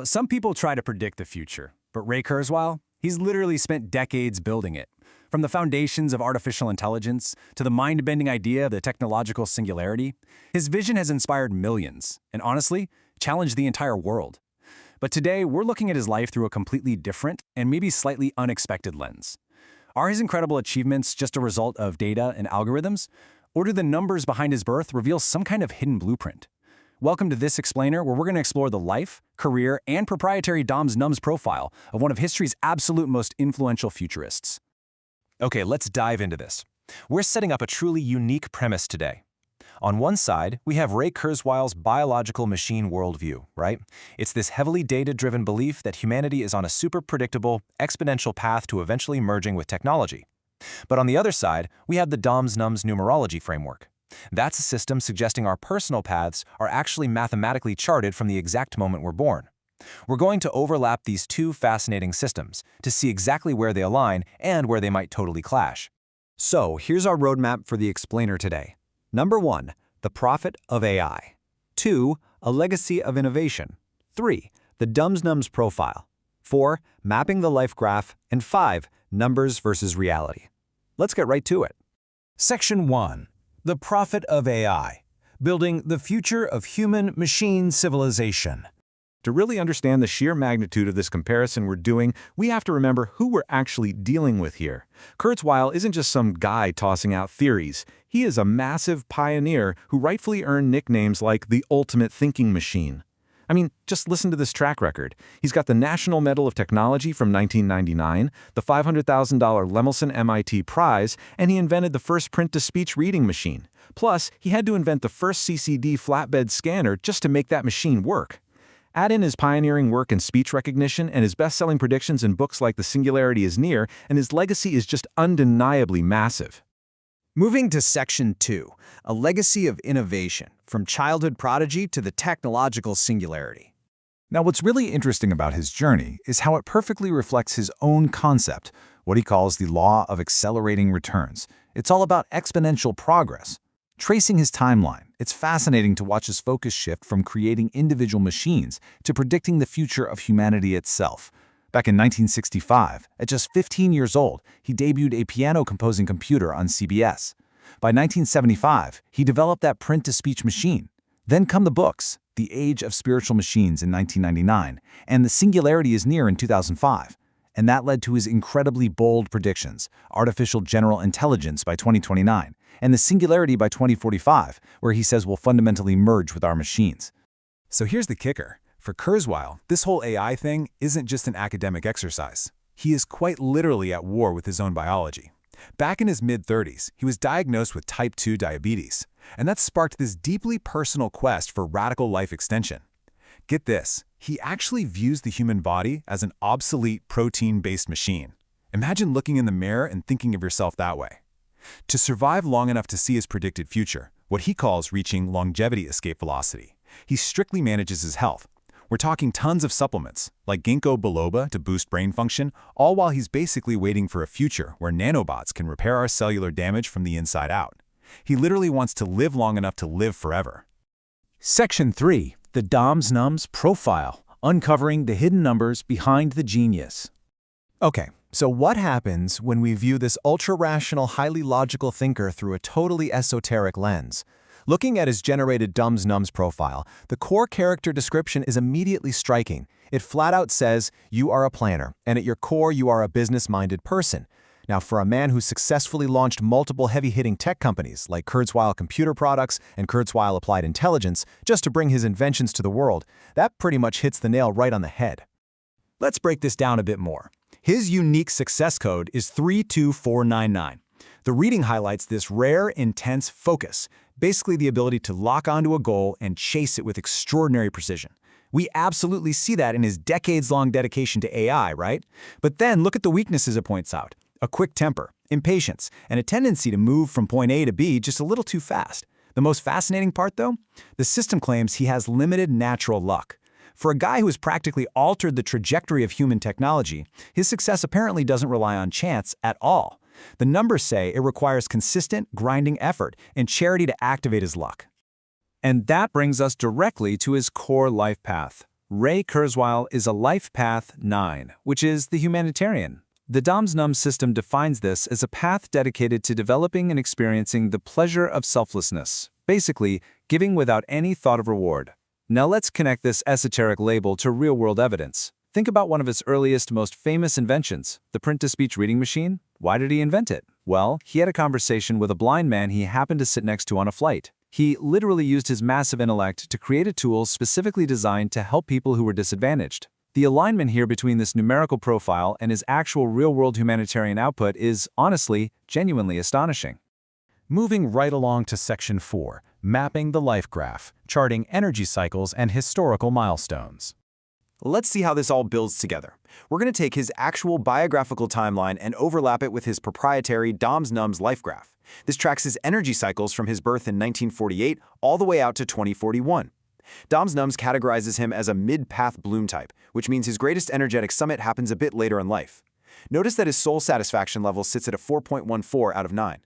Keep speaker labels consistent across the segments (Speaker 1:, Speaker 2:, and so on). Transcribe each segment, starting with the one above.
Speaker 1: Some people try to predict the future, but Ray Kurzweil, he's literally spent decades building it. From the foundations of artificial intelligence to the mind-bending idea of the technological singularity, his vision has inspired millions and honestly, challenged the entire world. But today, we're looking at his life through a completely different and maybe slightly unexpected lens. Are his incredible achievements just a result of data and algorithms? Or do the numbers behind his birth reveal some kind of hidden blueprint? Welcome to This Explainer, where we're going to explore the life, career, and proprietary DOMS-NUMS profile of one of history's absolute most influential futurists.
Speaker 2: Okay, let's dive into this. We're setting up a truly unique premise today. On one side, we have Ray Kurzweil's biological machine worldview, right? It's this heavily data-driven belief that humanity is on a super predictable, exponential path to eventually merging with technology. But on the other side, we have the DOMS-NUMS numerology framework. That's a system suggesting our personal paths are actually mathematically charted from the exact moment we're born. We're going to overlap these two fascinating systems to see exactly where they align and where they might totally clash.
Speaker 3: So here's our roadmap for the explainer today. Number 1, the prophet of AI. 2, a legacy of innovation. 3, the DOMS-NUMS profile. 4, mapping the life graph. And 5, numbers versus reality. Let's get right to it.
Speaker 4: Section 1. The Prophet of AI, Building the Future of Human-Machine Civilization.
Speaker 5: To really understand the sheer magnitude of this comparison we're doing, we have to remember who we're actually dealing with here. Kurzweil isn't just some guy tossing out theories. He is a massive pioneer who rightfully earned nicknames like the ultimate thinking machine. I mean, just listen to this track record. He's got the National Medal of Technology from 1999, the $500,000 Lemelson MIT Prize, and he invented the first print-to-speech reading machine. Plus, he had to invent the first CCD flatbed scanner just to make that machine work. Add in his pioneering work in speech recognition and his best-selling predictions in books like The Singularity is Near, and his legacy is just undeniably massive.
Speaker 6: Moving to Section 2, a legacy of innovation, from childhood prodigy to the technological singularity.
Speaker 7: Now, what's really interesting about his journey is how it perfectly reflects his own concept, what he calls the law of accelerating returns. It's all about exponential progress. Tracing his timeline, it's fascinating to watch his focus shift from creating individual machines to predicting the future of humanity itself. Back in 1965, at just 15 years old, he debuted a piano-composing computer on CBS. By 1975, he developed that print-to-speech machine. Then come the books, The Age of Spiritual Machines in 1999, and The Singularity is Near in 2005. And that led to his incredibly bold predictions, artificial general intelligence by 2029, and the singularity by 2045, where he says we'll fundamentally merge with our machines.
Speaker 1: So here's the kicker. For Kurzweil, this whole AI thing isn't just an academic exercise. He is quite literally at war with his own biology. Back in his mid-30s, he was diagnosed with type 2 diabetes, and that sparked this deeply personal quest for radical life extension. Get this, he actually views the human body as an obsolete protein-based machine. Imagine looking in the mirror and thinking of yourself that way. To survive long enough to see his predicted future, what he calls reaching longevity escape velocity, he strictly manages his health. We're talking tons of supplements, like ginkgo biloba to boost brain function, all while he's basically waiting for a future where nanobots can repair our cellular damage from the inside out. He literally wants to live long enough to live forever.
Speaker 4: Section 3. The DOMS-NUMS profile, uncovering the hidden numbers behind the genius.
Speaker 6: Okay, so what happens when we view this ultra-rational, highly logical thinker through a totally esoteric lens? Looking at his generated DOMS-NUMS profile, the core character description is immediately striking. It flat out says, you are a planner, and at your core you are a business-minded person. Now, for a man who successfully launched multiple heavy-hitting tech companies like Kurzweil Computer Products and Kurzweil Applied Intelligence just to bring his inventions to the world, that pretty much hits the nail right on the head.
Speaker 1: Let's break this down a bit more. His unique success code is 32499. The reading highlights this rare, intense focus, basically the ability to lock onto a goal and chase it with extraordinary precision. We absolutely see that in his decades-long dedication to AI, right? But then look at the weaknesses it points out. A quick temper, impatience, and a tendency to move from point A to B just a little too fast. The most fascinating part, though? The system claims he has limited natural luck. For a guy who has practically altered the trajectory of human technology, his success apparently doesn't rely on chance at all. The numbers say it requires consistent, grinding effort and charity to activate his luck.
Speaker 3: And that brings us directly to his core life path. Ray Kurzweil is a life path 9, which is the humanitarian. The DOMS-NUMS system defines this as a path dedicated to developing and experiencing the pleasure of selflessness, basically, giving without any thought of reward. Now let's connect this esoteric label to real-world evidence. Think about one of his earliest, most famous inventions, the print-to-speech reading machine. Why did he invent it? Well, he had a conversation with a blind man he happened to sit next to on a flight. He literally used his massive intellect to create a tool specifically designed to help people who were disadvantaged. The alignment here between this numerical profile and his actual real-world humanitarian output is, honestly, genuinely astonishing.
Speaker 4: Moving right along to Section 4, Mapping the Life Graph, Charting Energy Cycles and Historical Milestones.
Speaker 3: Let's see how this all builds together. We're going to take his actual biographical timeline and overlap it with his proprietary DOMS-NUMS life graph. This tracks his energy cycles from his birth in 1948 all the way out to 2041. DOMS-NUMS categorizes him as a mid-path bloom type, which means his greatest energetic summit happens a bit later in life. Notice that his soul satisfaction level sits at a 4.14 out of 9.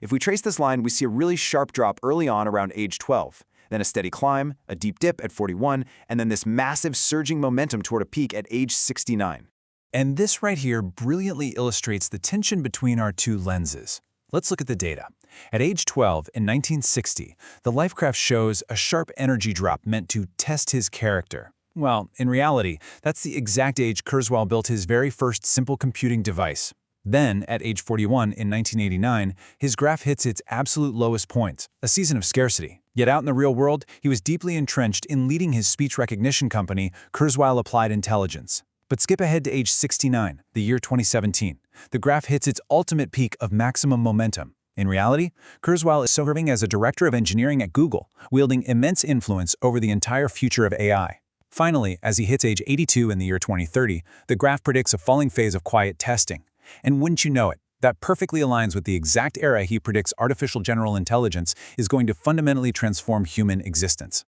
Speaker 3: If we trace this line, we see a really sharp drop early on around age 12, then a steady climb, a deep dip at 41, and then this massive surging momentum toward a peak at age 69.
Speaker 1: And this right here brilliantly illustrates the tension between our two lenses. Let's look at the data. At age 12, in 1960, the life graph shows a sharp energy drop meant to test his character. Well, in reality, that's the exact age Kurzweil built his very first simple computing device. Then, at age 41 in 1989, his graph hits its absolute lowest point, a season of scarcity. Yet out in the real world, he was deeply entrenched in leading his speech recognition company, Kurzweil Applied Intelligence. But skip ahead to age 69, the year 2017. The graph hits its ultimate peak of maximum momentum. In reality, Kurzweil is serving as a director of engineering at Google, wielding immense influence over the entire future of AI. Finally, as he hits age 82 in the year 2030, the graph predicts a falling phase of quiet testing. And wouldn't you know it, that perfectly aligns with the exact era he predicts artificial general intelligence is going to fundamentally transform human existence.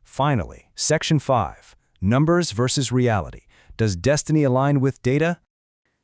Speaker 4: Finally, Section 5, Numbers versus Reality. Does destiny align with data?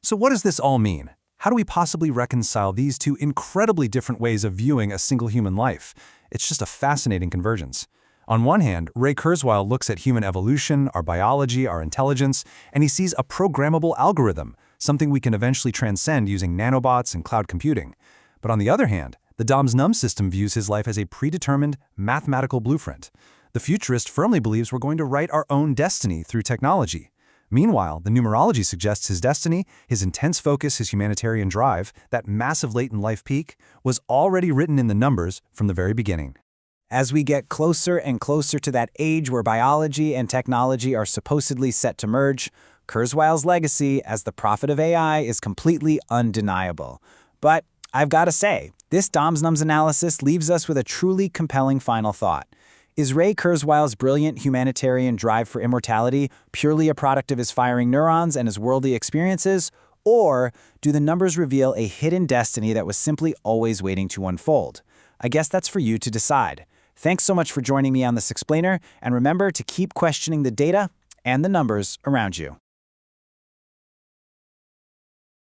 Speaker 4: So what does this all mean? How do we possibly reconcile these two incredibly different ways of viewing a single human life? It's just a fascinating convergence. On one hand, Ray Kurzweil looks at human evolution, our biology, our intelligence, and he sees a programmable algorithm, something we can eventually transcend using nanobots and cloud computing. But on the other hand, the DOMS-NUMS system views his life as a predetermined mathematical blueprint. The futurist firmly believes we're going to write our own destiny through technology. Meanwhile, the numerology suggests his destiny, his intense focus, his humanitarian drive, that massive latent life peak, was already written in the numbers from the very beginning.
Speaker 3: As we get closer and closer to that age where biology and technology are supposedly set to merge, Kurzweil's legacy as the prophet of AI is completely undeniable. But I've got to say, this DOMS-NUMS analysis leaves us with a truly compelling final thought. Is Ray Kurzweil's brilliant humanitarian drive for immortality purely a product of his firing neurons and his worldly experiences? Or do the numbers reveal a hidden destiny that was simply always waiting to unfold? I guess that's for you to decide. Thanks so much for joining me on this explainer, and remember to keep questioning the data and the numbers around you.